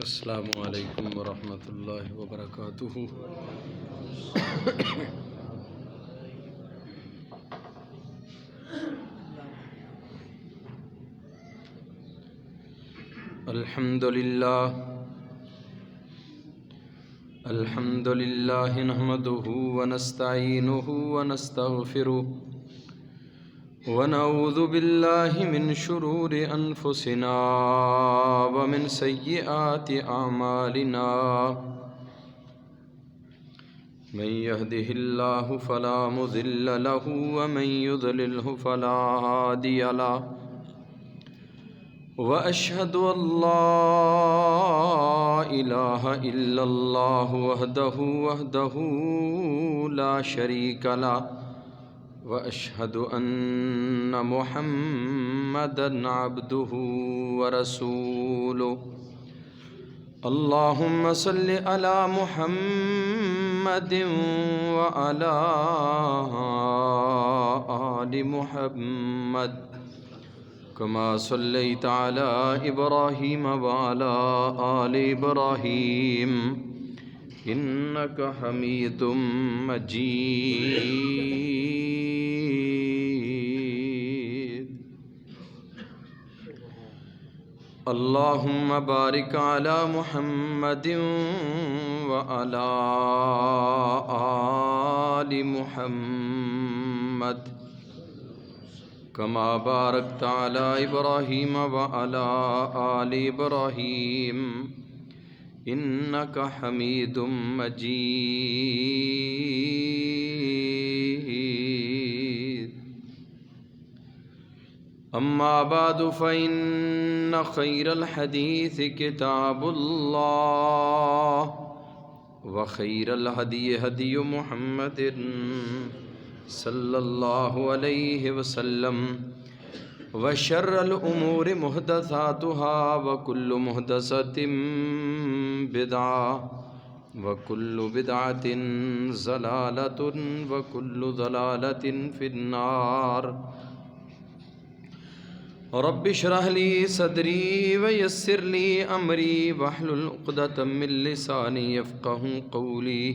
السلام علیکم ورحمۃ اللہ وبرکاتہ۔ الحمد للہ نحمده ونستعینه ونستغفره ونعوذ باللہ من شرور انفسنا ومن سیئات اعمالنا، من يهده الله فلا مضل له ومن يضلله فلا هادي له، وأشهد أن لا إله إلا الله وحده لا شريك له، وأشهد أن محمدًا عبده ورسوله۔ اللهم صل على محمد وعلى آل محمد كما صليت على إبراهيم وعلى آل إبراهيم إنك حميد مجيد۔ اللهم بارك على محمد وعلى آل محمد كما باركت على إبراهيم وعلى آل إبراهيم إنك حميد مجيد۔ أما بعد فإن خير الحديث كتاب الله، وخير الهدي هدي محمد صلی اللہ علیہ وسلم، وشر الأمور محدثاتها وكل محدثة بدعة وكل بدعة ضلالة وكل ضلالة في النار۔ رب اشرح لي صدري ويسر لي أمري واحلل عقدة من لساني يفقهوا قولي۔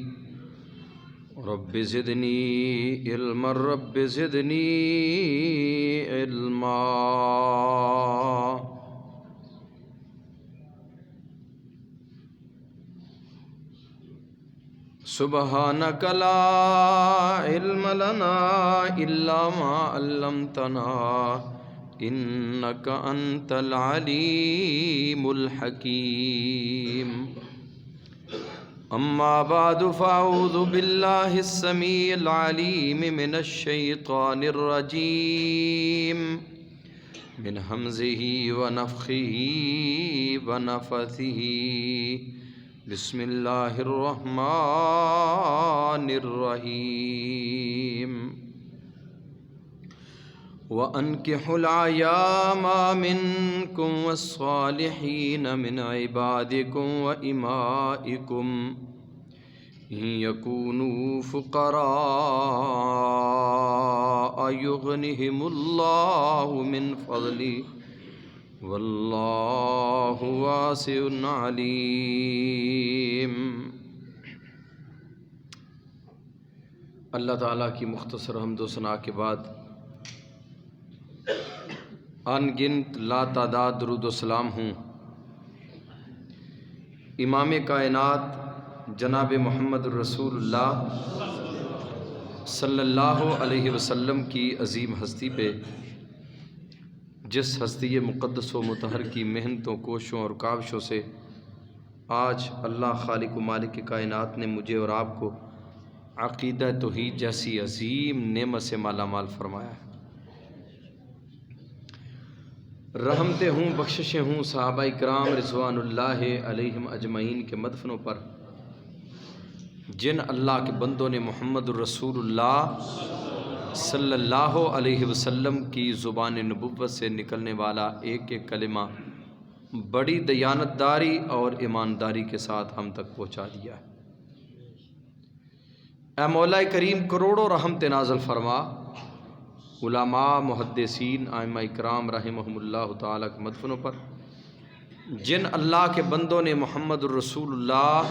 رب زدنی علما رب زدنی علما۔ سبحانک لا علم لنا الا ما علمتنا انک انت العلیم الحکیم۔ اما بعد فاعوذ باللہ السمیع العلیم من الشیطان الرجیم، من حمزہ ونفخہ ونفثہ، بسم اللہ الرحمن الرحیم۔ وَأَنكِحُوا الْأَيَامَ مِنكُمْ وَالصَّالِحِينَ مِنْ عِبَادِكُمْ وَإِمَائِكُمْ إِنْ يَكُونُوا فُقَرَاءَ يُغْنِهِمُ اللَّهُ مِنْ فَضْلِهِ وَاللَّهُ وَاسِعٌ عَلِيمٌ۔ اللہ تعالیٰ کی مختصر حمد و ثنا کے بعد ان گنت لا تعداد درود و سلام ہوں امام کائنات جناب محمد الرسول اللہ صلی اللہ علیہ وسلم کی عظیم ہستی پہ، جس ہستی مقدس و مطہر کی محنتوں، کوششوں اور کاوشوں سے آج اللہ خالق و مالک کائنات نے مجھے اور آپ کو عقیدہ توحید جیسی عظیم نعمت سے مالا مال فرمایا ہے۔ رحمتیں ہوں، بخششیں ہوں صحابہ کرام رضوان اللہ علیہم اجمعین کے مدفنوں پر، جن اللہ کے بندوں نے محمد الرسول اللہ صلی اللہ علیہ وسلم کی زبان نبوت سے نکلنے والا ایک ایک کلمہ بڑی دیانتداری اور ایمانداری کے ساتھ ہم تک پہنچا دیا ہے۔ اے مولا کریم کروڑوں رحمت نازل فرما، علماء، محدثین، ائمہ اکرام رحمہم اللہ تعالیٰ کے مدفنوں پر، جن اللہ کے بندوں نے محمد الرسول اللہ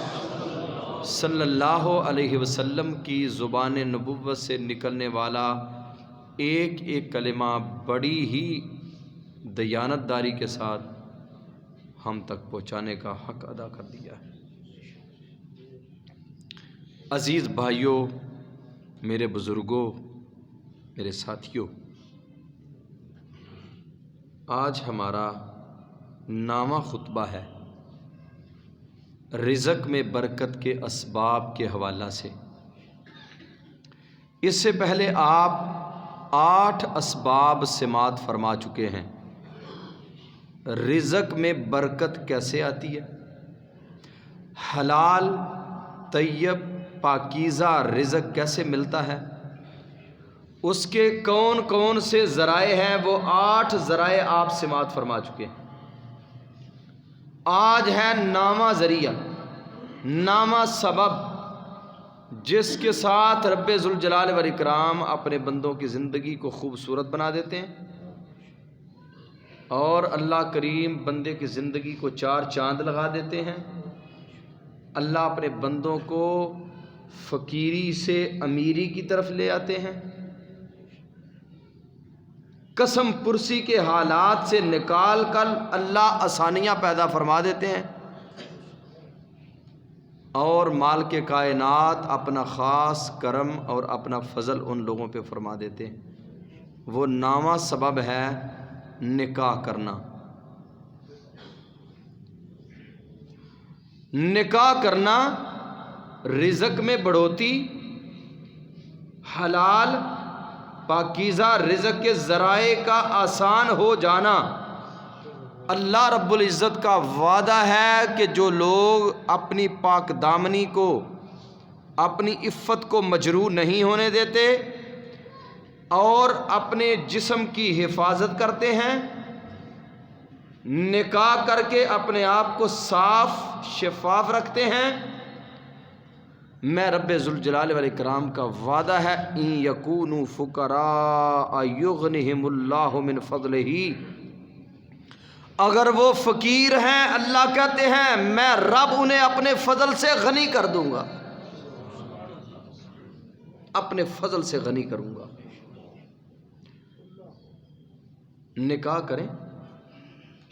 صلی اللہ علیہ وسلم کی زبان نبوت سے نکلنے والا ایک ایک کلمہ بڑی ہی دیانتداری کے ساتھ ہم تک پہنچانے کا حق ادا کر دیا ہے۔ عزیز بھائیوں، میرے بزرگوں، میرے ساتھیوں، آج ہمارا نامہ خطبہ ہے رزق میں برکت کے اسباب کے حوالہ سے۔ اس سے پہلے آپ 8 اسباب سماعت فرما چکے ہیں۔ رزق میں برکت کیسے آتی ہے، حلال طیب پاکیزہ رزق کیسے ملتا ہے، اس کے کون کون سے ذرائع ہیں، وہ 8 ذرائع آپ سماعت فرما چکے ہیں۔ آج ہے نامہ ذریعہ، نامہ سبب، جس کے ساتھ رب ذوالجلال والاکرام اپنے بندوں کی زندگی کو خوبصورت بنا دیتے ہیں، اور اللہ کریم بندے کی زندگی کو 4 چاند لگا دیتے ہیں۔ اللہ اپنے بندوں کو فقیری سے امیری کی طرف لے آتے ہیں، قسم پرسی کے حالات سے نکال کر اللہ آسانیاں پیدا فرما دیتے ہیں، اور مال کے کائنات اپنا خاص کرم اور اپنا فضل ان لوگوں پہ فرما دیتے ہیں۔ وہ نامہ سبب ہے نکاح کرنا۔ نکاح کرنا رزق میں بڑھوتی، حلال پاکیزہ رزق کے ذرائع کا آسان ہو جانا۔ اللہ رب العزت کا وعدہ ہے کہ جو لوگ اپنی پاک دامنی کو، اپنی عفت کو مجروح نہیں ہونے دیتے اور اپنے جسم کی حفاظت کرتے ہیں، نکاح کر کے اپنے آپ کو صاف شفاف رکھتے ہیں، میں رب ذوالجلال والاکرام کا وعدہ ہے ان یکونوا فقراء یغنہم اللہ من فضلہ، اگر وہ فقیر ہیں اللہ کہتے ہیں میں رب انہیں اپنے فضل سے غنی کر دوں گا، اپنے فضل سے غنی کروں گا۔ نکاح کریں،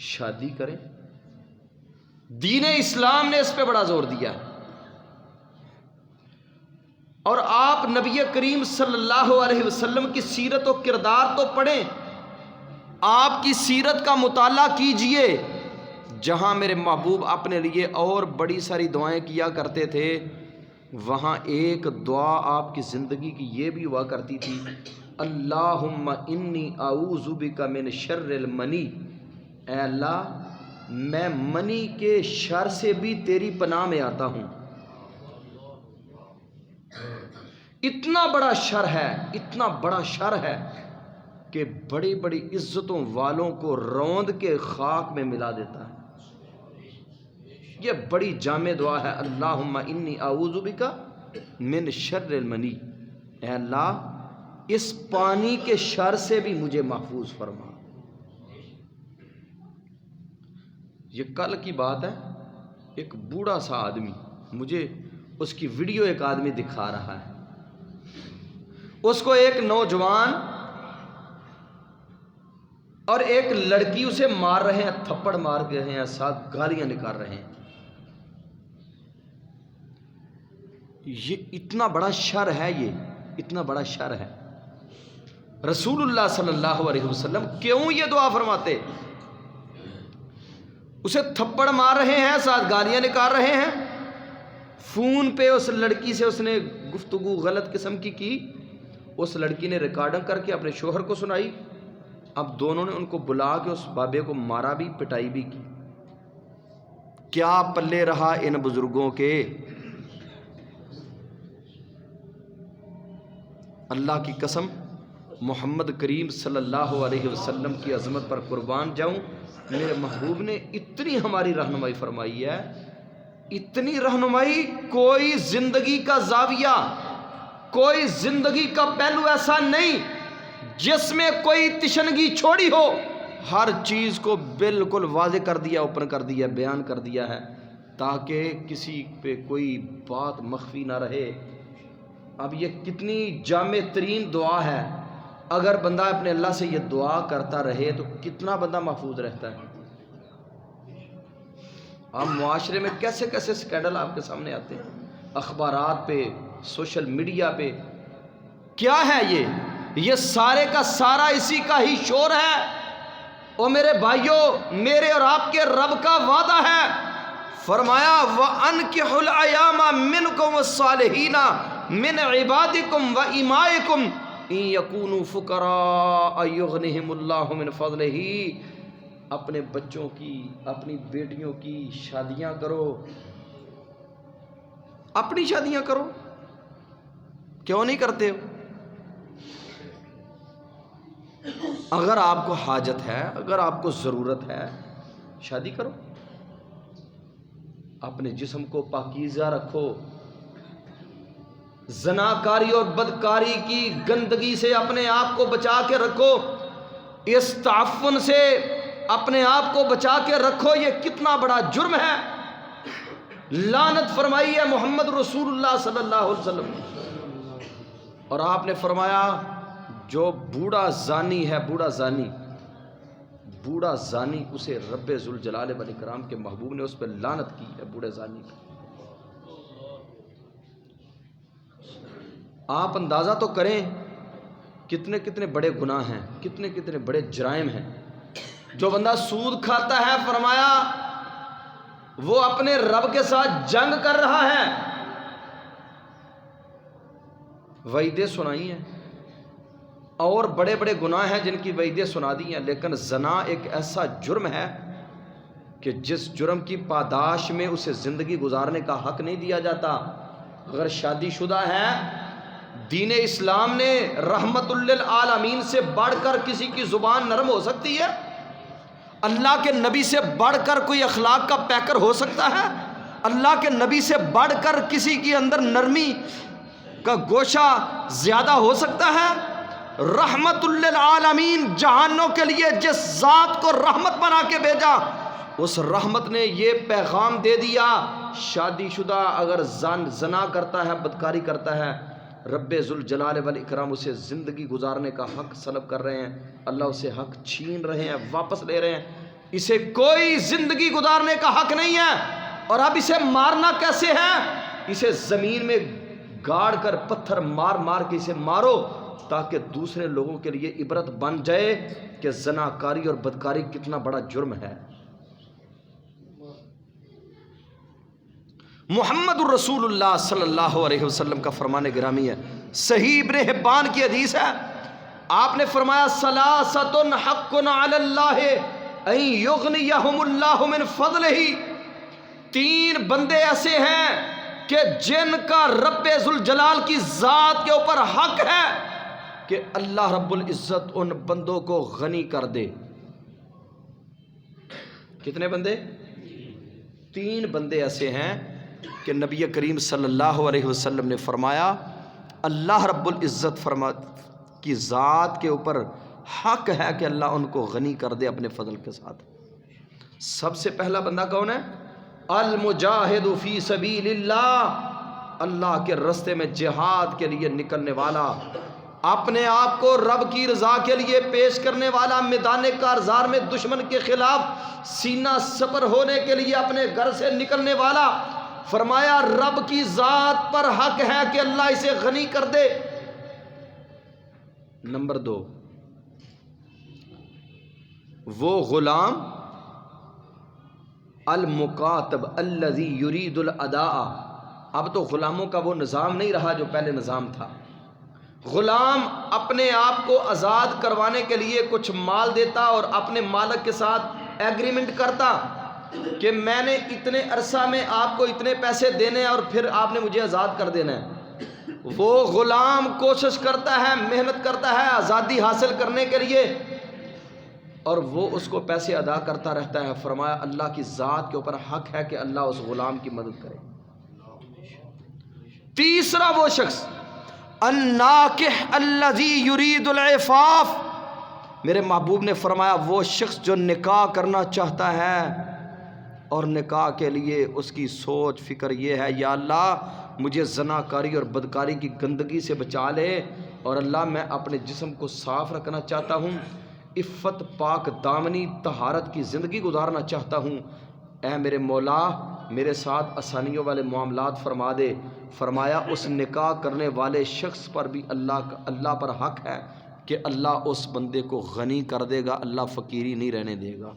شادی کریں، دین اسلام نے اس پہ بڑا زور دیا ہے، اور آپ نبی کریم صلی اللہ علیہ وسلم کی سیرت و کردار تو پڑھیں، آپ کی سیرت کا مطالعہ کیجئے۔ جہاں میرے محبوب اپنے لیے اور بڑی ساری دعائیں کیا کرتے تھے، وہاں ایک دعا آپ کی زندگی کی یہ بھی ہوا کرتی تھی، اللہم انی اعوذ بک من شر المنی، اے اللہ میں منی کے شر سے بھی تیری پناہ میں آتا ہوں۔ اتنا بڑا شر ہے، اتنا بڑا شر ہے کہ بڑی بڑی عزتوں والوں کو روند کے خاک میں ملا دیتا ہے۔ یہ بڑی جامع دعا ہے، اللہم انی اعوذ بک من شر المنی، اے اللہ اس پانی کے شر سے بھی مجھے محفوظ فرما۔ یہ کل کی بات ہے، ایک بوڑھا سا آدمی، مجھے اس کی ویڈیو ایک آدمی دکھا رہا ہے، اس کو ایک نوجوان اور ایک لڑکی اسے مار رہے ہیں، تھپڑ مار رہے ہیں، ساتھ گالیاں نکال رہے ہیں۔ یہ اتنا بڑا شر ہے، یہ اتنا بڑا شر ہے۔ رسول اللہ صلی اللہ علیہ وسلم کیوں یہ دعا فرماتے؟ اسے تھپڑ مار رہے ہیں، ساتھ گالیاں نکال رہے ہیں، فون پہ اس لڑکی سے اس نے گفتگو غلط قسم کی، اس لڑکی نے ریکارڈنگ کر کے اپنے شوہر کو سنائی، اب دونوں نے ان کو بلا کے اس بابے کو مارا بھی، پٹائی بھی کی۔ کیا پلے رہا ان بزرگوں کے؟ اللہ کی قسم محمد کریم صلی اللہ علیہ وسلم کی عظمت پر قربان جاؤں، میرے محبوب نے اتنی ہماری رہنمائی فرمائی ہے، اتنی رہنمائی، کوئی زندگی کا زاویہ، کوئی زندگی کا پہلو ایسا نہیں جس میں کوئی تشنگی چھوڑی ہو، ہر چیز کو بالکل واضح کر دیا، اوپن کر دیا، بیان کر دیا ہے تاکہ کسی پہ کوئی بات مخفی نہ رہے۔ اب یہ کتنی جامع ترین دعا ہے، اگر بندہ اپنے اللہ سے یہ دعا کرتا رہے تو کتنا بندہ محفوظ رہتا ہے۔ اب معاشرے میں کیسے کیسے سکینڈل آپ کے سامنے آتے ہیں، اخبارات پہ، سوشل میڈیا پہ، کیا ہے یہ سارے کا سارا اسی کا ہی شور ہے۔ او میرے بھائیوں، میرے اور آپ کے رب کا وعدہ ہے، فرمایا وَأَنْكِحُوا الْأَيَامَ مِنْكُمْ وَالصَّالِحِينَ مِنْ عِبَادِكُمْ وَإِمَائِكُمْ إِنْ يَكُونُوا فُقَرَاءَ يُغْنِهِمُ اللَّهُ مِنْ فَضْلِهِ۔ اپنے بچوں کی، اپنی بیٹیوں کی شادیاں کرو، اپنی شادیاں کرو، کیوں نہیں کرتے ہو؟ اگر آپ کو حاجت ہے، اگر آپ کو ضرورت ہے، شادی کرو، اپنے جسم کو پاکیزہ رکھو، زناکاری اور بدکاری کی گندگی سے اپنے آپ کو بچا کے رکھو، اس تعفن سے اپنے آپ کو بچا کے رکھو۔ یہ کتنا بڑا جرم ہے، لعنت فرمائی ہے محمد رسول اللہ صلی اللہ علیہ وسلم۔ اور آپ نے فرمایا جو بوڑھا زانی ہے، بوڑھا زانی اسے رب ذوالجلال والاکرام کے محبوب نے اس پہ لعنت کی ہے، بوڑھے زانی کی۔ آپ اندازہ تو کریں کتنے کتنے بڑے گناہ ہیں، کتنے کتنے بڑے جرائم ہیں۔ جو بندہ سود کھاتا ہے، فرمایا وہ اپنے رب کے ساتھ جنگ کر رہا ہے۔ وعیدیں سنائی ہیں، اور بڑے بڑے گناہ ہیں جن کی وعیدیں سنا دی ہیں، لیکن زنا ایک ایسا جرم ہے کہ جس جرم کی پاداش میں اسے زندگی گزارنے کا حق نہیں دیا جاتا۔ اگر شادی شدہ ہے، دین اسلام نے رحمت للعالمین سے بڑھ کر کسی کی زبان نرم ہو سکتی ہے؟ اللہ کے نبی سے بڑھ کر کوئی اخلاق کا پیکر ہو سکتا ہے؟ اللہ کے نبی سے بڑھ کر کسی کے اندر نرمی کا گوشہ زیادہ ہو سکتا ہے؟ رحمت للعالمین جہانوں کے لیے جس ذات کو رحمت بنا کے بھیجا، اس رحمت نے یہ پیغام دے دیا، شادی شدہ اگر زنا کرتا ہے، بدکاری کرتا ہے، رب ذوالجلال والاکرام اسے زندگی گزارنے کا حق سلب کر رہے ہیں، اللہ اسے حق چھین رہے ہیں، واپس لے رہے ہیں، اسے کوئی زندگی گزارنے کا حق نہیں ہے۔ اور اب اسے مارنا کیسے ہے؟ اسے زمین میں گاڑ کر پتھر مار مار کے اسے مارو تاکہ دوسرے لوگوں کے لیے عبرت بن جائے کہ زناکاری اور بدکاری کتنا بڑا جرم ہے۔ محمد الرسول اللہ صلی اللہ علیہ وسلم کا فرمان گرامی ہے، صحیح ابن حبان کی حدیث ہے، آپ نے فرمایا ثلاثۃ حق علی اللہ ان یغنیہم اللہ من فضلہ، تین بندے ایسے ہیں کہ جن کا رب ذوالجلال کی ذات کے اوپر حق ہے کہ اللہ رب العزت ان بندوں کو غنی کر دے۔ کتنے بندے؟ تین بندے ایسے ہیں کہ نبی کریم صلی اللہ علیہ وسلم نے فرمایا اللہ رب العزت کی ذات کے اوپر حق ہے کہ اللہ ان کو غنی کر دے اپنے فضل کے ساتھ۔ سب سے پہلا بندہ کون ہے؟ المجاہد فی سبیل اللہ، اللہ کے راستے میں جہاد کے لیے نکلنے والا، اپنے آپ کو رب کی رضا کے لیے پیش کرنے والا، میدان کارزار میں دشمن کے خلاف سینہ سپر ہونے کے لیے اپنے گھر سے نکلنے والا۔ فرمایا رب کی ذات پر حق ہے کہ اللہ اسے غنی کر دے۔ نمبر 2، وہ غلام المکاتب الذی یرید الاداء، اب تو غلاموں کا وہ نظام نہیں رہا جو پہلے نظام تھا۔ غلام اپنے آپ کو آزاد کروانے کے لیے کچھ مال دیتا اور اپنے مالک کے ساتھ ایگریمنٹ کرتا کہ میں نے اتنے عرصہ میں آپ کو اتنے پیسے دینے ہیں اور پھر آپ نے مجھے آزاد کر دینا ہے۔ وہ غلام کوشش کرتا ہے، محنت کرتا ہے آزادی حاصل کرنے کے لیے، اور وہ اس کو پیسے ادا کرتا رہتا ہے، فرمایا اللہ کی ذات کے اوپر حق ہے کہ اللہ اس غلام کی مدد کرے۔ تیسرا وہ شخص الناکح الذی یرید العفاف، میرے محبوب نے فرمایا وہ شخص جو نکاح کرنا چاہتا ہے اور نکاح کے لیے اس کی سوچ فکر یہ ہے یا اللہ مجھے زناکاری اور بدکاری کی گندگی سے بچا لے، اور اللہ میں اپنے جسم کو صاف رکھنا چاہتا ہوں، عفت پاک دامنی طہارت کی زندگی گزارنا چاہتا ہوں، اے میرے مولا میرے ساتھ آسانیوں والے معاملات فرما دے۔ فرمایا اس نکاح کرنے والے شخص پر بھی اللہ پر حق ہے کہ اللہ اس بندے کو غنی کر دے گا، اللہ فقیری نہیں رہنے دے گا۔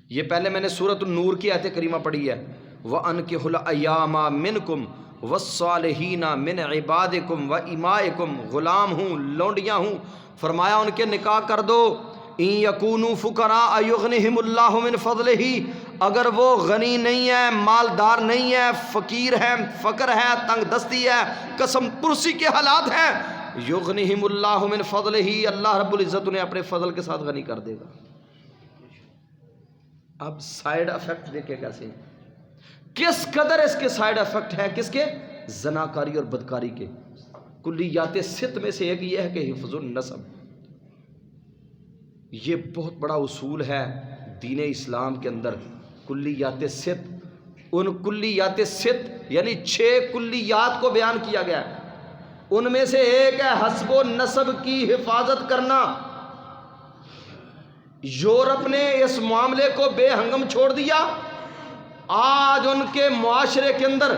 یہ پہلے میں نے سورۃ النور کی آیت کریمہ پڑھی ہے، وَأَنكِحُوا الْأَيَامَ مِنْكُمْ وَالصَّالِحِينَ مِنْ عِبَادِكُمْ وَإِمَائِكُمْ، غلام ہوں لونڈیاں ہوں، فرمایا ان کے نکاح کر دو، إِن يَكُونُوا فُقَرَاءَ يُغْنِهِمُ اللَّهُ مِنْ فَضْلِهِ، اگر وہ غنی نہیں ہے، مالدار نہیں ہے، فقیر ہے، فقر ہے، تنگ دستی ہے، قسم پرسی کے حالات ہیں، يُغْنِهِمُ اللَّهُ مِنْ فَضْلِهِ، اللہ رب العزت انہیں اپنے فضل کے ساتھ غنی کر دے گا۔ اب سائیڈ افیکٹ دیکھیں کیسے ہیں، کس قدر اس کے سائیڈ افیکٹ ہیں، کس کے؟ زناکاری اور بدکاری کے۔ کلیات ست میں سے ایک یہ ہے کہ حفظ النسب، یہ بہت بڑا اصول ہے دین اسلام کے اندر۔ کلیات ست، ان کلیات ست یعنی 6 کلیات کو بیان کیا گیا ہے، ان میں سے ایک ہے حسب و نسب کی حفاظت کرنا۔ یورپ نے اس معاملے کو بے ہنگم چھوڑ دیا، آج ان کے معاشرے کے اندر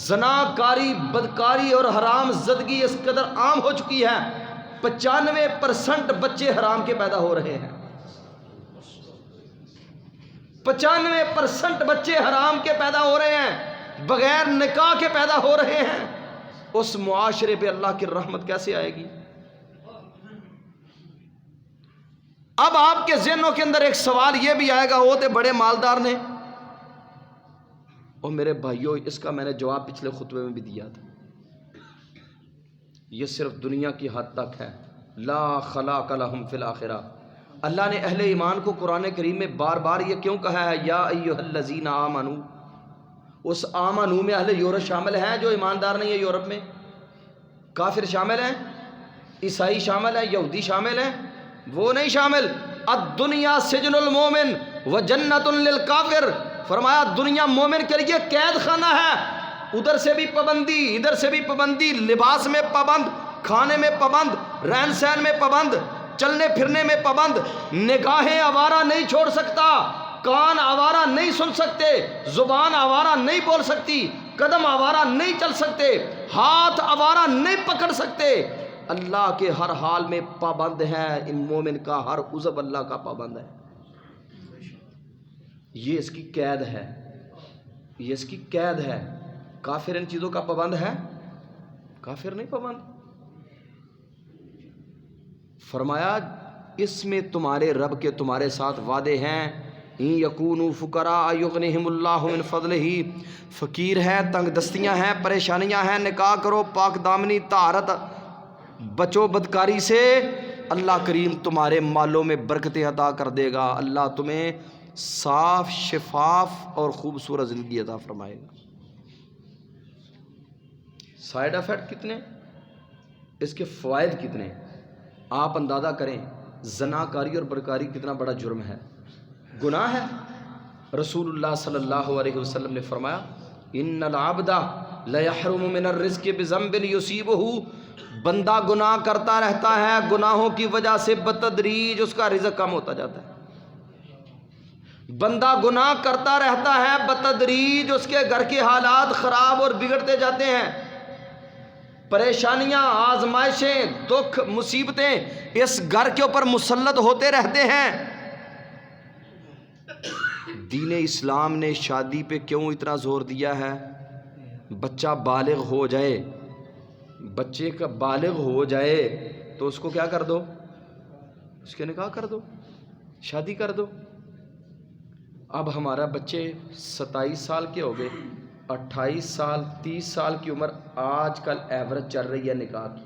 زناکاری، بدکاری اور حرام زدگی اس قدر عام ہو چکی ہے، 95% بچے حرام کے پیدا ہو رہے ہیں، 95% بچے حرام کے پیدا ہو رہے ہیں، بغیر نکاح کے پیدا ہو رہے ہیں۔ اس معاشرے پہ اللہ کی رحمت کیسے آئے گی؟ اب آپ کے ذہنوں کے اندر ایک سوال یہ بھی آئے گا، وہ تے بڑے مالدار نے، اور میرے بھائیوں اس کا میں نے جواب پچھلے خطبے میں بھی دیا تھا، یہ صرف دنیا کی حد تک ہے، لا خلاق لہم فی الآخرہ۔ اللہ نے اہل ایمان کو قرآن کریم میں بار بار یہ کیوں کہا ہے، یا ایھا الذین آمنوا؟ اس آمنو میں اہل یورپ شامل ہیں جو ایماندار نہیں ہے، یورپ میں کافر شامل ہیں، عیسائی شامل ہیں، یہودی شامل ہیں، وہ نہیں شامل۔ الدنیا سجن المومن وجنت للکافر، فرمایا دنیا مومن کے لیے قید خانہ ہے، ادھر سے بھی پابندی، ادھر سے بھی پابندی، لباس میں پابند، کھانے میں پابند، رہن سہن میں پابند، چلنے پھرنے میں پابند، نگاہیں آوارہ نہیں چھوڑ سکتا، کان آوارہ نہیں سن سکتے، زبان آوارہ نہیں بول سکتی، قدم آوارہ نہیں چل سکتے، ہاتھ آوارہ نہیں پکڑ سکتے، اللہ کے ہر حال میں پابند ہے، ان مومن کا ہر عضو اللہ کا پابند ہے۔ یہ اس کی قید ہے، یہ اس کی قید ہے۔ کافر ان چیزوں کا پابند ہے؟ کافر نہیں پابند۔ فرمایا اس میں تمہارے رب کے تمہارے ساتھ وعدے ہیں، ان یکونوا فقراء یغنہم اللہ من فضلہ، فقیر ہیں، تنگ دستیاں ہیں، پریشانیاں ہیں، نکاح کرو، پاک دامنی طہارت، بچو بدکاری سے، اللہ کریم تمہارے مالوں میں برکتیں عطا کر دے گا، اللہ تمہیں صاف شفاف اور خوبصورت زندگی عطا فرمائے گا۔ سائیڈ افیکٹ کتنے، اس کے فوائد کتنے، آپ اندازہ کریں۔ زناکاری اور بدکاری کتنا بڑا جرم ہے، گناہ ہے۔ رسول اللہ صلی اللہ علیہ وسلم نے فرمایا ان العبد لیحرم من الرزق بذنب یصیبہ، بندہ گناہ کرتا رہتا ہے، گناہوں کی وجہ سے بتدریج اس کا رزق کم ہوتا جاتا ہے، بندہ گناہ کرتا رہتا ہے، بتدریج اس کے گھر کے حالات خراب اور بگڑتے جاتے ہیں، پریشانیاں، آزمائشیں، دکھ، مصیبتیں اس گھر کے اوپر مسلط ہوتے رہتے ہیں۔ دین اسلام نے شادی پہ کیوں اتنا زور دیا ہے؟ بچہ بالغ ہو جائے، بچے کا بالغ ہو جائے تو اس کو کیا کر دو، اس کے نکاح کر دو، شادی کر دو۔ اب ہمارا بچے 27 سال کے ہو گئے، 28 سال 30 سال کی عمر آج کل ایوریج چل رہی ہے نکاح کی.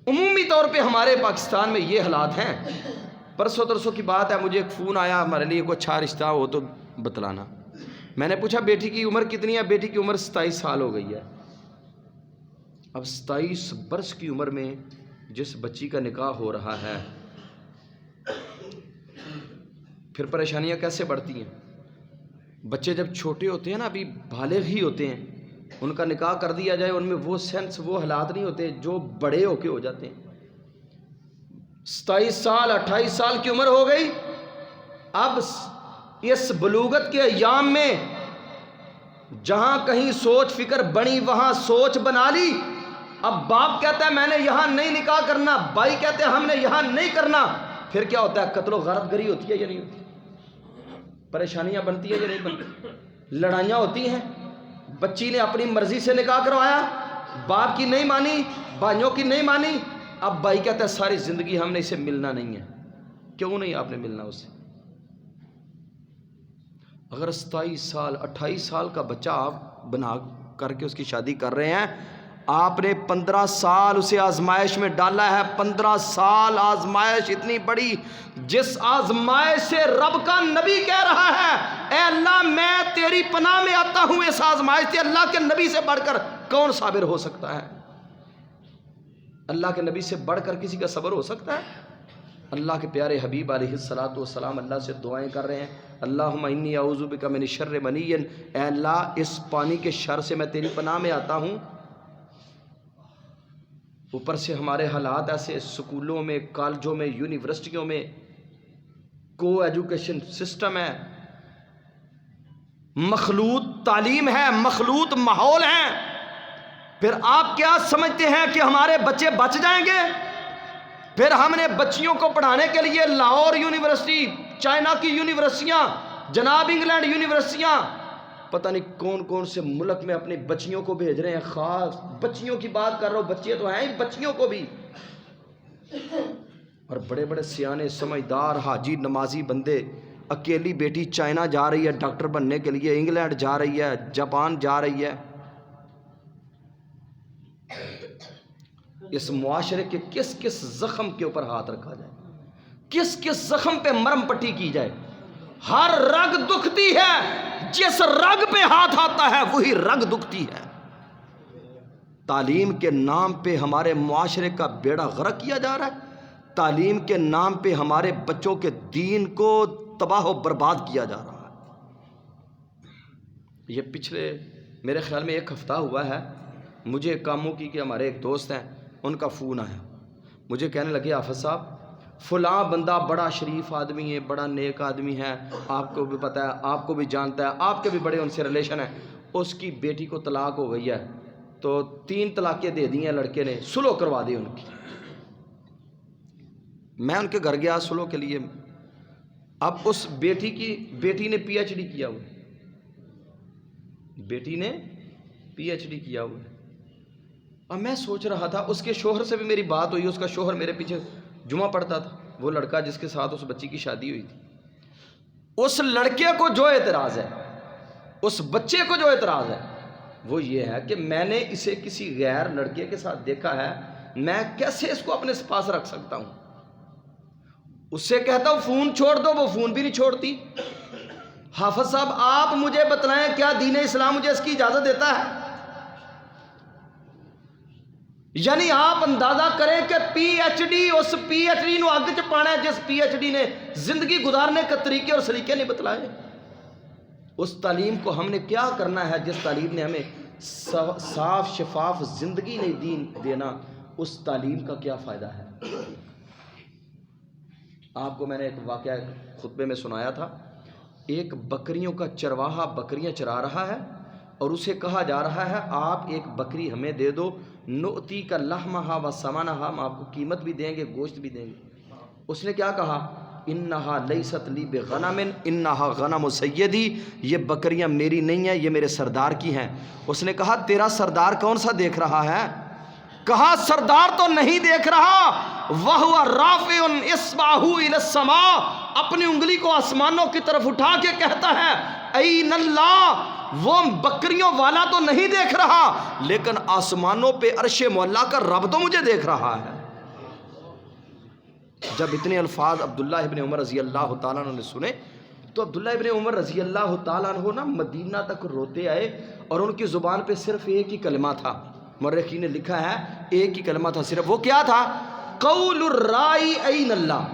عمومی طور پہ ہمارے پاکستان میں یہ حالات ہیں. پرسوں ترسوں کی بات ہے, مجھے ایک فون آیا, ہمارے لیے کوئی اچھا رشتہ ہو تو بتلانا. میں نے پوچھا بیٹی کی عمر کتنی ہے؟ بیٹی کی عمر 27 سال ہو گئی ہے. اب 27 برس کی عمر میں جس بچی کا نکاح ہو رہا ہے, پھر پریشانیاں کیسے بڑھتی ہیں. بچے جب چھوٹے ہوتے ہیں نا, ابھی بالغ ہی ہوتے ہیں, ان کا نکاح کر دیا جائے, ان میں وہ سینس وہ حالات نہیں ہوتے جو بڑے ہو کے ہو جاتے ہیں. 27 سال 28 سال کی عمر ہو گئی. اب اس بلوغت کے ایام میں جہاں کہیں سوچ فکر بنی وہاں سوچ بنا لی. اب باپ کہتا ہے میں نے یہاں نہیں نکاح کرنا, بھائی کہتے ہیں ہم نے یہاں نہیں کرنا. پھر کیا ہوتا ہے؟ قتل و غارت گری ہوتی ہے یا نہیں ہوتی؟ پریشانیاں بنتی ہیں یا نہیں بنتی؟ لڑائیاں ہوتی ہیں. بچی نے اپنی مرضی سے نکاح کروایا, باپ کی نہیں مانی, بھائیوں کی نہیں مانی. اب بھائی کہتا ہے ساری زندگی ہم نے اسے ملنا نہیں ہے. کیوں نہیں آپ نے ملنا اسے؟ اگر 27 سال 28 سال کا بچہ آپ بنا کر کے اس کی شادی کر رہے ہیں, آپ نے 15 سال اسے آزمائش میں ڈالا ہے. 15 سال آزمائش اتنی بڑی, جس آزمائش سے رب کا نبی کہہ رہا ہے اے اللہ میں تیری پناہ میں آتا ہوں اس آزمائش سے. اللہ کے نبی سے بڑھ کر کون صابر ہو سکتا ہے؟ اللہ کے نبی سے بڑھ کر کسی کا صبر ہو سکتا ہے؟ اللہ کے پیارے حبیب علیہ الصلوۃ والسلام اللہ سے دعائیں کر رہے ہیں, اللہم انی اعوذ بک من شر منی, اے اللہ اس پانی کے شر سے میں تیری پناہ میں آتا ہوں. اوپر سے ہمارے حالات ایسے, سکولوں میں, کالجوں میں, یونیورسٹیوں میں کو ایجوکیشن سسٹم ہے, مخلوط تعلیم ہے, مخلوط ماحول ہے. پھر آپ کیا سمجھتے ہیں کہ ہمارے بچے بچ جائیں گے؟ پھر ہم نے بچیوں کو پڑھانے کے لیے لاہور یونیورسٹی, چائنا کی یونیورسٹیاں, جناب انگلینڈ یونیورسٹیاں, پتہ نہیں کون کون سے ملک میں اپنی بچیوں کو بھیج رہے ہیں. خاص بچیوں کی بات کر رہا ہوں, بچے تو ہیں ہی, بچیوں کو بھی. اور بڑے بڑے سیانے سمجھدار حاجی نمازی بندے, اکیلی بیٹی چائنا جا رہی ہے ڈاکٹر بننے کے لیے, انگلینڈ جا رہی ہے, جاپان جا رہی ہے. اس معاشرے کے کس کس زخم کے اوپر ہاتھ رکھا جائے, کس کس زخم پہ مرم پٹی کی جائے. ہر رگ دکھتی ہے, جس رگ پہ ہاتھ آتا ہے وہی رگ دکھتی ہے. تعلیم کے نام پہ ہمارے معاشرے کا بیڑا غرق کیا جا رہا ہے. تعلیم کے نام پہ ہمارے بچوں کے دین کو تباہ و برباد کیا جا رہا ہے. یہ پچھلے میرے خیال میں 1 ہفتہ ہوا ہے, مجھے کاموں کی کہ ہمارے ایک دوست ہیں, ان کا فون آیا. مجھے کہنے لگے حافظ صاحب فلاں بندہ بڑا شریف آدمی ہے, بڑا نیک آدمی ہے, آپ کو بھی پتہ ہے, آپ کو بھی جانتا ہے, آپ کے بھی بڑے ان سے ریلیشن ہیں. اس کی بیٹی کو طلاق ہو گئی ہے, تو 3 طلاقیں دے دی ہیں لڑکے نے, سلو کروا دی ان کی. میں ان کے گھر گیا سلو کے لیے. اب اس بیٹی نے پی ایچ ڈی کیا ہوا, بیٹی نے پی ایچ ڈی کیا ہوا. اب میں سوچ رہا تھا, اس کے شوہر سے بھی میری بات ہوئی, اس کا شوہر میرے پیچھے جمعہ پڑھتا تھا, وہ لڑکا جس کے ساتھ اس بچی کی شادی ہوئی تھی. اس لڑکے کو جو اعتراض ہے, اس بچے کو جو اعتراض ہے وہ یہ ہے کہ میں نے اسے کسی غیر لڑکے کے ساتھ دیکھا ہے, میں کیسے اس کو اپنے پاس رکھ سکتا ہوں. اس سے کہتا ہوں فون چھوڑ دو, وہ فون بھی نہیں چھوڑتی. حافظ صاحب آپ مجھے بتلائیں کیا دین اسلام مجھے اس کی اجازت دیتا ہے؟ یعنی آپ اندازہ کریں کہ پی ایچ ڈی, اس پی ایچ ڈی نو اگ چ پانا ہے جس پی ایچ ڈی نے زندگی گزارنے کے طریقے اور سلیقے نہیں بتلائے. اس تعلیم کو ہم نے کیا کرنا ہے جس تعلیم نے ہمیں صاف شفاف زندگی نہیں دینا, اس تعلیم کا کیا فائدہ ہے؟ آپ کو میں نے ایک واقعہ خطبے میں سنایا تھا. ایک بکریوں کا چرواہا بکریاں چرا رہا ہے اور اسے کہا جا رہا ہے آپ ایک بکری ہمیں دے دو, نؤتی کا لحمہا و ثمنہا, ہم آپ کو قیمت بھی دیں گے, گوشت بھی دیں گے. اس نے کیا کہا؟ انہا لیست لی بغنم انہا غنم سیدی, یہ بکریاں میری نہیں ہیں, یہ میرے سردار کی ہیں. اس نے کہا تیرا سردار کون سا دیکھ رہا ہے؟ کہا سردار تو نہیں دیکھ رہا, وَهُوَ رَافِعٌ إِصْبَعَهُ إِلَى السَّمَاءِ, اپنی انگلی کو آسمانوں کی طرف اٹھا کے کہتا ہے این اللہ، وہ بکریوں والا تو نہیں دیکھ رہا لیکن آسمانوں پہ عرش مولا کا رب تو مجھے دیکھ رہا ہے۔ جب اتنے الفاظ عبداللہ ابن عمر رضی اللہ تعالیٰ عنہ نے سنے تو عبداللہ ابن عمر رضی اللہ تعالیٰ عنہ نا مدینہ تک روتے آئے، اور ان کی زبان پہ صرف ایک ہی کلمہ تھا، مورخین نے لکھا ہے ایک ہی کلمہ تھا صرف، وہ کیا تھا؟ قول الرائی این اللہ،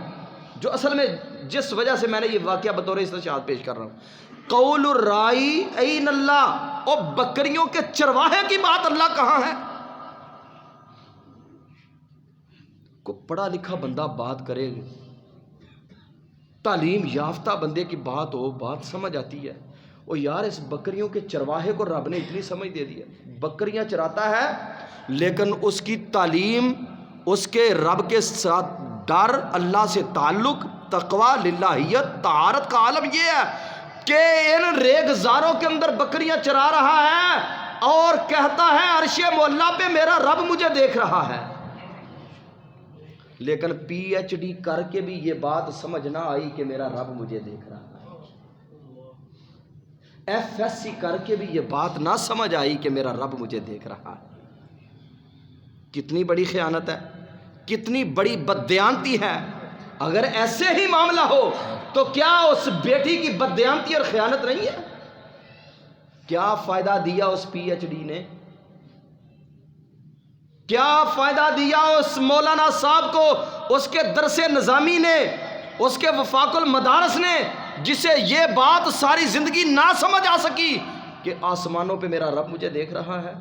جو اصل میں جس وجہ سے میں نے یہ واقعہ بطور استشہاد پیش کر رہا ہوں، قول الرائی این اللہ، اور بکریوں کے چرواہے کی بات اللہ کہاں ہے؟ کو پڑھا لکھا بندہ بات کرے، تعلیم یافتہ بندے کی بات ہو، بات سمجھ آتی ہے۔ اور یار اس بکریوں کے چرواہے کو رب نے اتنی سمجھ دے دی ہے، بکریاں چراتا ہے لیکن اس کی تعلیم، اس کے رب کے ساتھ ڈر، اللہ سے تعلق، تقوی، للہیت، طہارت کا عالم یہ ہے کہ ان ریگزاروں کے اندر بکریاں چرا رہا ہے اور کہتا ہے عرش مولا پہ میرا رب مجھے دیکھ رہا ہے، لیکن پی ایچ ڈی کر کے بھی یہ بات سمجھ نہ آئی کہ میرا رب مجھے دیکھ رہا ہے، ایف ایس سی کر کے بھی یہ بات نہ سمجھ آئی کہ میرا رب مجھے دیکھ رہا ہے۔ کتنی بڑی خیانت ہے، کتنی بڑی بددیانتی ہے۔ اگر ایسے ہی معاملہ ہو تو کیا اس بیٹی کی بددیانتی اور خیانت نہیں ہے؟ کیا فائدہ دیا اس پی ایچ ڈی نے؟ کیا فائدہ دیا اس مولانا صاحب کو، اس کے درس نظامی نے، اس کے وفاق المدارس نے، جسے یہ بات ساری زندگی نہ سمجھ آ سکی کہ آسمانوں پہ میرا رب مجھے دیکھ رہا ہے؟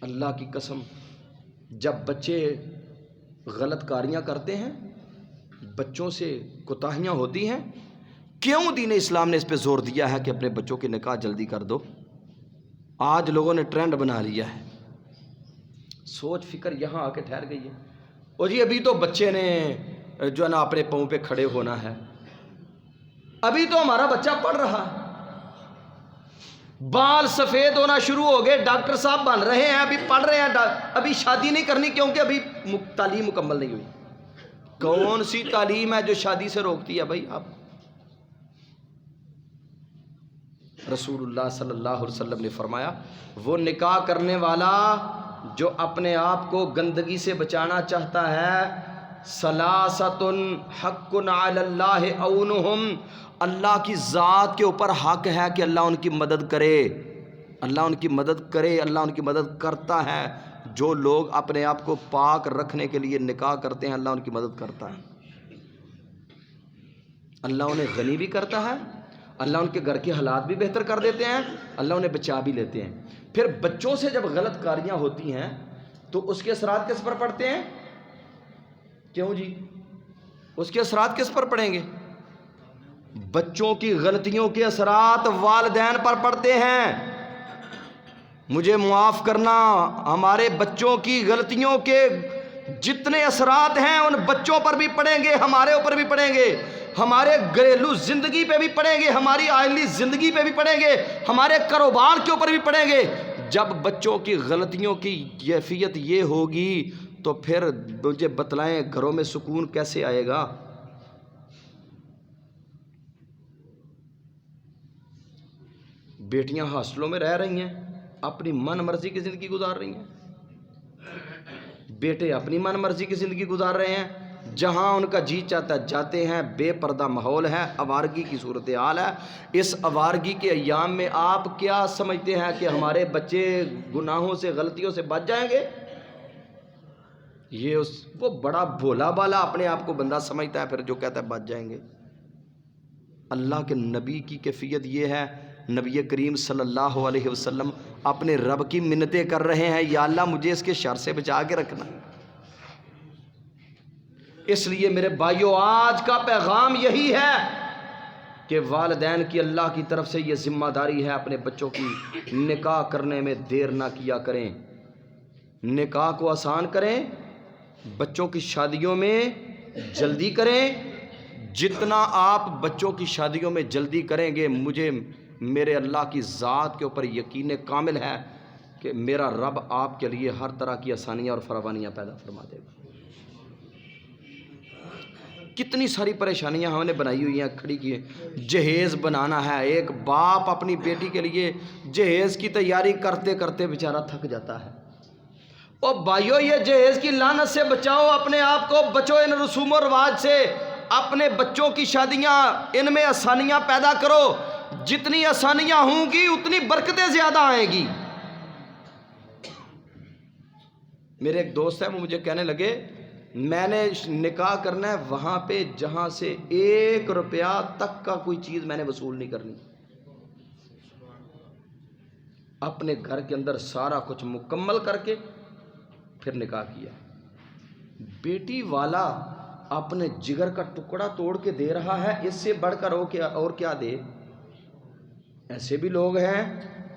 اللہ کی قسم، جب بچے غلط کاریاں کرتے ہیں، بچوں سے کوتاہیاں ہوتی ہیں، کیوں دین اسلام نے اس پہ زور دیا ہے کہ اپنے بچوں کی نکاح جلدی کر دو؟ آج لوگوں نے ٹرینڈ بنا لیا ہے، سوچ فکر یہاں آ کے ٹھہر گئی ہے۔ اور جی ابھی تو بچے نے جو ہے نا اپنے پاؤں پہ کھڑے ہونا ہے، ابھی تو ہمارا بچہ پڑھ رہا ہے، بال سفید ہونا شروع ہو گئے، ڈاکٹر صاحب بن رہے ہیں، ابھی پڑھ رہے ہیں، ابھی شادی نہیں کرنی کیونکہ ابھی تعلیم مکمل نہیں ہوئی۔ کون سی تعلیم ہے جو شادی سے روکتی ہے بھائی؟ آپ رسول اللہ صلی اللہ علیہ وسلم نے فرمایا وہ نکاح کرنے والا جو اپنے آپ کو گندگی سے بچانا چاہتا ہے، ثلاثۃ حق علی اللہ عونہم، اللہ کی ذات کے اوپر حق ہے کہ اللہ ان کی مدد کرے، اللہ ان کی مدد کرے، اللہ ان کی مدد کرتا ہے۔ جو لوگ اپنے آپ کو پاک رکھنے کے لیے نکاح کرتے ہیں، اللہ ان کی مدد کرتا ہے، اللہ انہیں غنی بھی کرتا ہے، اللہ ان کے گھر کے حالات بھی بہتر کر دیتے ہیں، اللہ انہیں بچا بھی لیتے ہیں۔ پھر بچوں سے جب غلط کاریاں ہوتی ہیں تو اس کے اثرات کس پر پڑتے ہیں؟ کیوں جی؟ اس کے اثرات کس پر پڑیں گے؟ بچوں کی غلطیوں کے اثرات والدین پر پڑتے ہیں۔ مجھے معاف کرنا، ہمارے بچوں کی غلطیوں کے جتنے اثرات ہیں ان بچوں پر بھی پڑیں گے، ہمارے اوپر بھی پڑیں گے، ہمارے گھریلو زندگی پہ بھی پڑیں گے، ہماری آئلی زندگی پہ بھی پڑیں گے، ہمارے کاروبار کے اوپر بھی پڑیں گے۔ جب بچوں کی غلطیوں کی کیفیت یہ ہوگی تو پھر مجھے بتلائیں گھروں میں سکون کیسے آئے گا؟ بیٹیاں ہاسٹلوں میں رہ رہی ہیں، اپنی من مرضی کی زندگی گزار رہی ہیں، بیٹے اپنی من مرضی کی زندگی گزار رہے ہیں، جہاں ان کا جی چاہتا ہے جاتے ہیں، بے پردہ ماحول ہے، آوارگی کی صورتحال ہے۔ اس آوارگی کے ایام میں آپ کیا سمجھتے ہیں کہ ہمارے بچے گناہوں سے، غلطیوں سے بچ جائیں گے؟ یہ وہ بڑا بھولا بالا اپنے آپ کو بندہ سمجھتا ہے، پھر جو کہتا ہے بچ جائیں گے۔ اللہ کے نبی کی کیفیت یہ ہے، نبی کریم صلی اللہ علیہ وسلم اپنے رب کی منتیں کر رہے ہیں، یا اللہ مجھے اس کے شر سے بچا کے رکھنا۔ اس لیے میرے بھائیوں، آج کا پیغام یہی ہے کہ والدین کی اللہ کی طرف سے یہ ذمہ داری ہے، اپنے بچوں کی نکاح کرنے میں دیر نہ کیا کریں، نکاح کو آسان کریں، بچوں کی شادیوں میں جلدی کریں۔ جتنا آپ بچوں کی شادیوں میں جلدی کریں گے، مجھے میرے اللہ کی ذات کے اوپر یقین کامل ہے کہ میرا رب آپ کے لیے ہر طرح کی آسانیاں اور فراوانیاں پیدا فرما دے گا۔ کتنی ساری پریشانیاں ہم نے بنائی ہوئی ہیں، کھڑی کی ہیں۔ جہیز بنانا ہے، ایک باپ اپنی بیٹی کے لیے جہیز کی تیاری کرتے کرتے بیچارہ تھک جاتا ہے۔ اور بھائیو، یہ جہیز کی لعنت سے بچاؤ، اپنے آپ کو بچو ان رسوم و رواج سے، اپنے بچوں کی شادیاں، ان میں آسانیاں پیدا کرو۔ جتنی آسانیاں ہوں گی اتنی برکتیں زیادہ آئیں گی۔ میرے ایک دوست ہیں، وہ مجھے کہنے لگے میں نے نکاح کرنا ہے وہاں پہ جہاں سے 1 روپیہ تک کا کوئی چیز میں نے وصول نہیں کرنی، اپنے گھر کے اندر سارا کچھ مکمل کر کے پھر نکاح کیا۔ بیٹی والا اپنے جگر کا ٹکڑا توڑ کے دے رہا ہے، اس سے بڑھ کر اور کیا دے؟ ایسے بھی لوگ ہیں،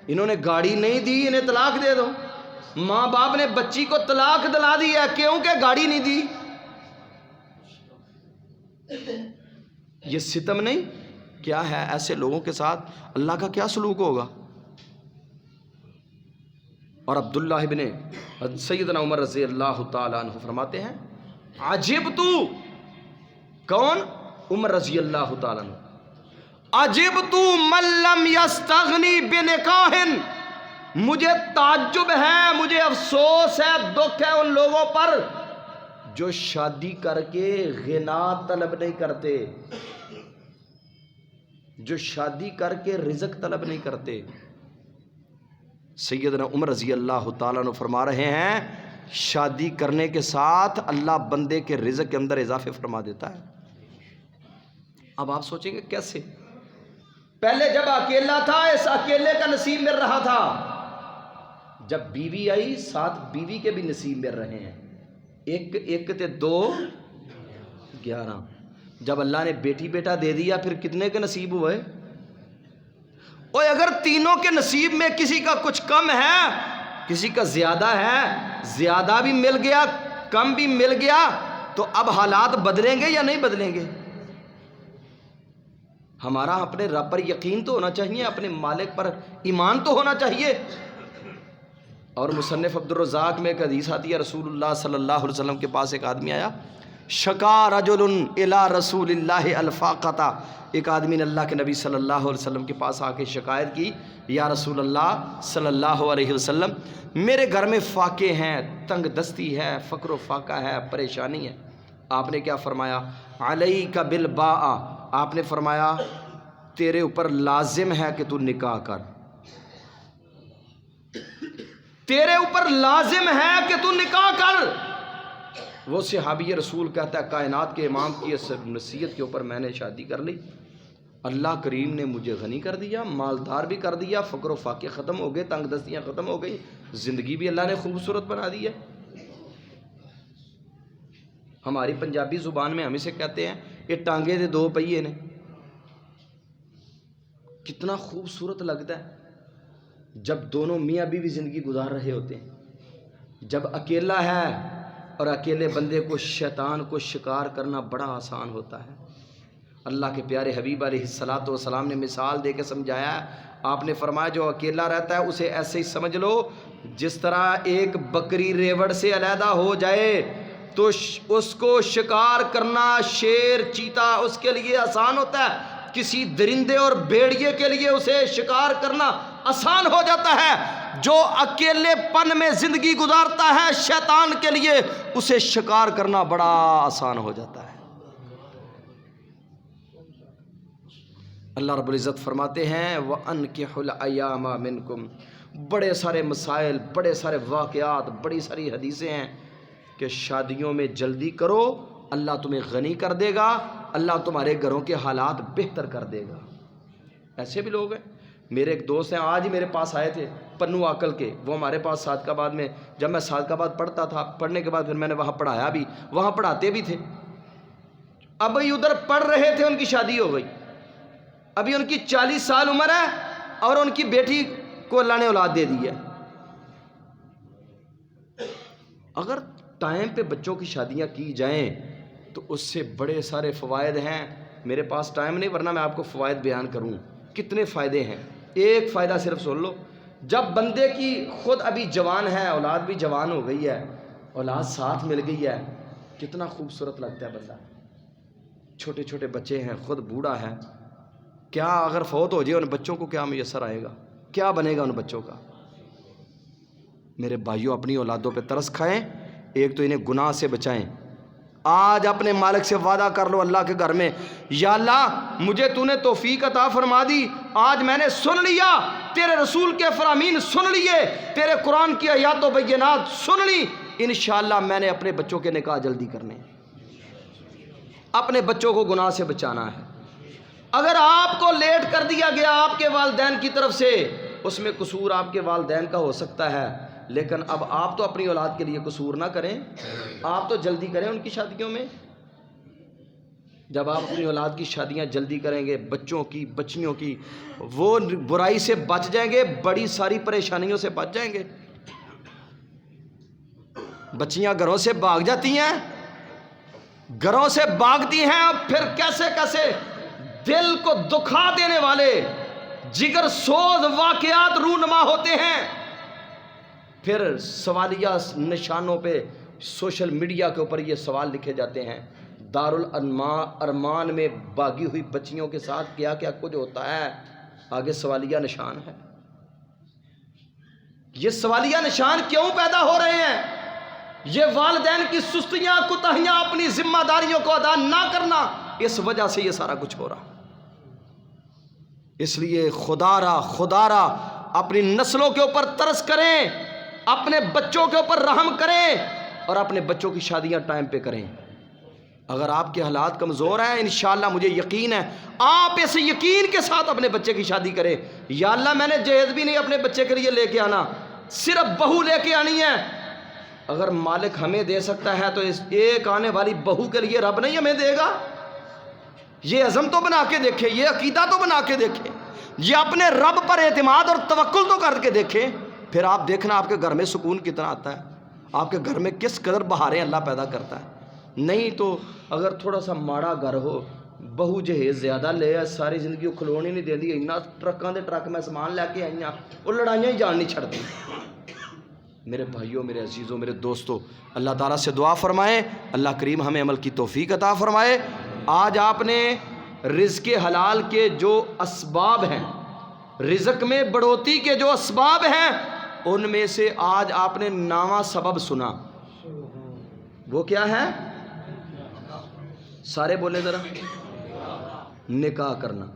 انہوں نے گاڑی نہیں دی، انہیں طلاق دے دو۔ ماں باپ نے بچی کو طلاق دلا دی ہے کیونکہ گاڑی نہیں دی۔ یہ ستم نہیں کیا ہے؟ ایسے لوگوں کے ساتھ اللہ کا کیا سلوک ہوگا؟ اور عبداللہ ابن سیدنا عمر رضی اللہ تعالیٰ عنہ فرماتے ہیں عجبت، کون؟ عمر رضی اللہ تعالیٰ عنہ، عجبت من لم یستغنی بنکاح، مجھے تعجب ہے، مجھے افسوس ہے، دکھ ہے ان لوگوں پر جو شادی کر کے غنا طلب نہیں کرتے، جو شادی کر کے رزق طلب نہیں کرتے۔ سیدنا عمر رضی اللہ تعالیٰ عنہ فرما رہے ہیں شادی کرنے کے ساتھ اللہ بندے کے رزق کے اندر اضافے فرما دیتا ہے۔ اب آپ سوچیں گے کیسے؟ پہلے جب اکیلا تھا اس اکیلے کا نصیب مل رہا تھا، جب بیوی آئی ساتھ بیوی کے بھی نصیب مل رہے ہیں، ایک تے 2 11۔ جب اللہ نے بیٹی بیٹا دے دیا پھر کتنے کے نصیب ہوئے؟ اور اگر تینوں کے نصیب میں کسی کا کچھ کم ہے، کسی کا زیادہ ہے، زیادہ بھی مل گیا کم بھی مل گیا، تو اب حالات بدلیں گے یا نہیں بدلیں گے؟ ہمارا اپنے رب پر یقین تو ہونا چاہیے، اپنے مالک پر ایمان تو ہونا چاہیے۔ اور مصنف عبدالرزاق میں ایک حدیث آتی ہے، رسول اللہ صلی اللہ علیہ وسلم کے پاس ایک آدمی آیا، شکا رجل الی رسول اللہ الفاقۃ، ایک آدمی نے اللہ کے نبی صلی اللہ علیہ وسلم کے پاس آ کے شکایت کی، یا رسول اللہ صلی اللہ علیہ وسلم میرے گھر میں فاقے ہیں، تنگ دستی ہے، فقر و فاقہ ہے، پریشانی ہے۔ آپ نے کیا فرمایا؟ علیک بالباء، آپ نے فرمایا تیرے اوپر لازم ہے کہ تو نکاح کر، تیرے اوپر لازم ہے کہ تو نکاح کر۔ وہ صحابی رسول کہتا ہے کائنات کے امام کی اس نصیحت کے اوپر میں نے شادی کر لی، اللہ کریم نے مجھے غنی کر دیا، مالدار بھی کر دیا، فقر و فاقے ختم ہو گئے، تنگ دستیاں ختم ہو گئی، زندگی بھی اللہ نے خوبصورت بنا دی ہے۔ ہماری پنجابی زبان میں ہم اسے کہتے ہیں یہ ٹانگے دے 2 پہیے نے۔ کتنا خوبصورت لگتا ہے جب دونوں میاں بیوی زندگی گزار رہے ہوتے ہیں۔ جب اکیلا ہے اور اکیلے بندے کو شیطان کو شکار کرنا بڑا آسان ہوتا ہے۔ اللہ کے پیارے حبیب علیہ الصلاۃ والسلام نے مثال دے کے سمجھایا ہے، آپ نے فرمایا جو اکیلا رہتا ہے اسے ایسے ہی سمجھ لو جس طرح ایک بکری ریوڑ سے علیحدہ ہو جائے تو اس کو شکار کرنا، شیر چیتا اس کے لیے آسان ہوتا ہے، کسی درندے اور بھیڑیے کے لیے اسے شکار کرنا آسان ہو جاتا ہے۔ جو اکیلے پن میں زندگی گزارتا ہے شیطان کے لیے اسے شکار کرنا بڑا آسان ہو جاتا ہے۔ اللہ رب العزت فرماتے ہیں وَأَنْكِحُوا الْأَيَامَ مِنْكُمْ، بڑے سارے مسائل، بڑے سارے واقعات، بڑی ساری حدیثیں ہیں کہ شادیوں میں جلدی کرو، اللہ تمہیں غنی کر دے گا، اللہ تمہارے گھروں کے حالات بہتر کر دے گا۔ ایسے بھی لوگ ہیں، میرے ایک دوست ہیں آج ہی میرے پاس آئے تھے پنو آکل کے، وہ ہمارے پاس صادق آباد میں، جب میں صادق آباد پڑھتا تھا، پڑھنے کے بعد پھر میں نے وہاں پڑھایا بھی، وہاں پڑھاتے بھی تھے۔ ابھی ادھر پڑھ رہے تھے، ان کی شادی ہو گئی، ابھی ان کی 40 سال عمر ہے اور ان کی بیٹی کو اللہ نے اولاد دے دی ہے۔ اگر ٹائم پہ بچوں کی شادیاں کی جائیں تو اس سے بڑے سارے فوائد ہیں۔ میرے پاس ٹائم نہیں ورنہ میں آپ کو فوائد بیان کروں، کتنے فائدے ہیں۔ ایک فائدہ صرف سن لو، جب بندے کی خود ابھی جوان ہے، اولاد بھی جوان ہو گئی ہے، اولاد ساتھ مل گئی ہے، کتنا خوبصورت لگتا ہے بندہ۔ چھوٹے چھوٹے بچے ہیں، خود بوڑھا ہے، کیا اگر فوت ہو جائے ان بچوں کو کیا میسر آئے گا؟ کیا بنے گا ان بچوں کا؟ میرے بھائیوں، اپنی اولادوں پہ ترس کھائیں، ایک تو انہیں گناہ سے بچائیں۔ آج اپنے مالک سے وعدہ کر لو اللہ کے گھر میں، یا اللہ مجھے تو نے توفیق عطا فرما دی، آج میں نے سن لیا، تیرے رسول کے فرامین سن لیے، تیرے قرآن کی آیات و بینات سن لی، انشاءاللہ میں نے اپنے بچوں کے نکاح جلدی کرنے، اپنے بچوں کو گناہ سے بچانا ہے۔ اگر آپ کو لیٹ کر دیا گیا آپ کے والدین کی طرف سے، اس میں قصور آپ کے والدین کا ہو سکتا ہے، لیکن اب آپ تو اپنی اولاد کے لیے قصور نہ کریں، آپ تو جلدی کریں ان کی شادیوں میں۔ جب آپ اپنی اولاد کی شادیاں جلدی کریں گے، بچوں کی بچیوں کی، وہ برائی سے بچ جائیں گے، بڑی ساری پریشانیوں سے بچ جائیں گے۔ بچیاں گھروں سے بھاگ جاتی ہیں، گھروں سے بھاگتی ہیں، اب پھر کیسے کیسے دل کو دکھا دینے والے جگر سوز واقعات رونما ہوتے ہیں، پھر سوالیہ نشانوں پہ سوشل میڈیا کے اوپر یہ سوال لکھے جاتے ہیں، دارالارمان میں باغی ہوئی بچیوں کے ساتھ کیا کیا کچھ ہوتا ہے، آگے سوالیہ نشان ہے۔ یہ سوالیہ نشان کیوں پیدا ہو رہے ہیں؟ یہ والدین کی سستیاں، کوتاہیاں، اپنی ذمہ داریوں کو ادا نہ کرنا، اس وجہ سے یہ سارا کچھ ہو رہا۔ اس لیے خدا را اپنی نسلوں کے اوپر ترس کریں، اپنے بچوں کے اوپر رحم کریں، اور اپنے بچوں کی شادیاں ٹائم پہ کریں۔ اگر آپ کے حالات کمزور ہیں، انشاءاللہ مجھے یقین ہے آپ اس یقین کے ساتھ اپنے بچے کی شادی کریں، یا اللہ میں نے جہیز بھی نہیں اپنے بچے کے لیے لے کے آنا، صرف بہو لے کے آنی ہے۔ اگر مالک ہمیں دے سکتا ہے تو اس ایک آنے والی بہو کے لیے رب نہیں ہمیں دے گا؟ یہ عزم تو بنا کے دیکھیں، یہ عقیدہ تو بنا کے دیکھیں، یہ اپنے رب پر اعتماد اور توکل تو کر کے دیکھیں، پھر آپ دیکھنا آپ کے گھر میں سکون کتنا آتا ہے، آپ کے گھر میں کس قدر بہاریں اللہ پیدا کرتا ہے۔ نہیں تو اگر تھوڑا سا ماڑا گھر ہو، بہو جہیز زیادہ لے، ساری زندگی کھلونی نہیں دیندی، اینا ٹرکاں دے ٹرک میں سامان لے کے آئیاں، وہ لڑائیاں ہی جان نہیں چھڑتی۔ میرے بھائیوں، میرے عزیزوں، میرے دوستوں، اللہ تعالیٰ سے دعا فرمائیں، اللہ کریم ہمیں عمل کی توفیق عطا فرمائے۔ آج آپ نے رزق حلال کے جو اسباب ہیں، رزق میں بڑھوتی کے جو اسباب ہیں، ان میں سے آج آپ نے 9واں سبب سنا، وہ کیا ہے؟ سارے بولے ذرا، نکاح کرنا۔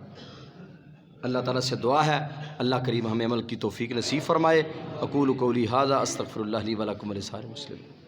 اللہ تعالیٰ سے دعا ہے اللہ کریم ہمیں عمل کی توفیق نصیب فرمائے۔ اقول قولی ھذا استغفر اللہ لی ولکم ولسائر المسلمین۔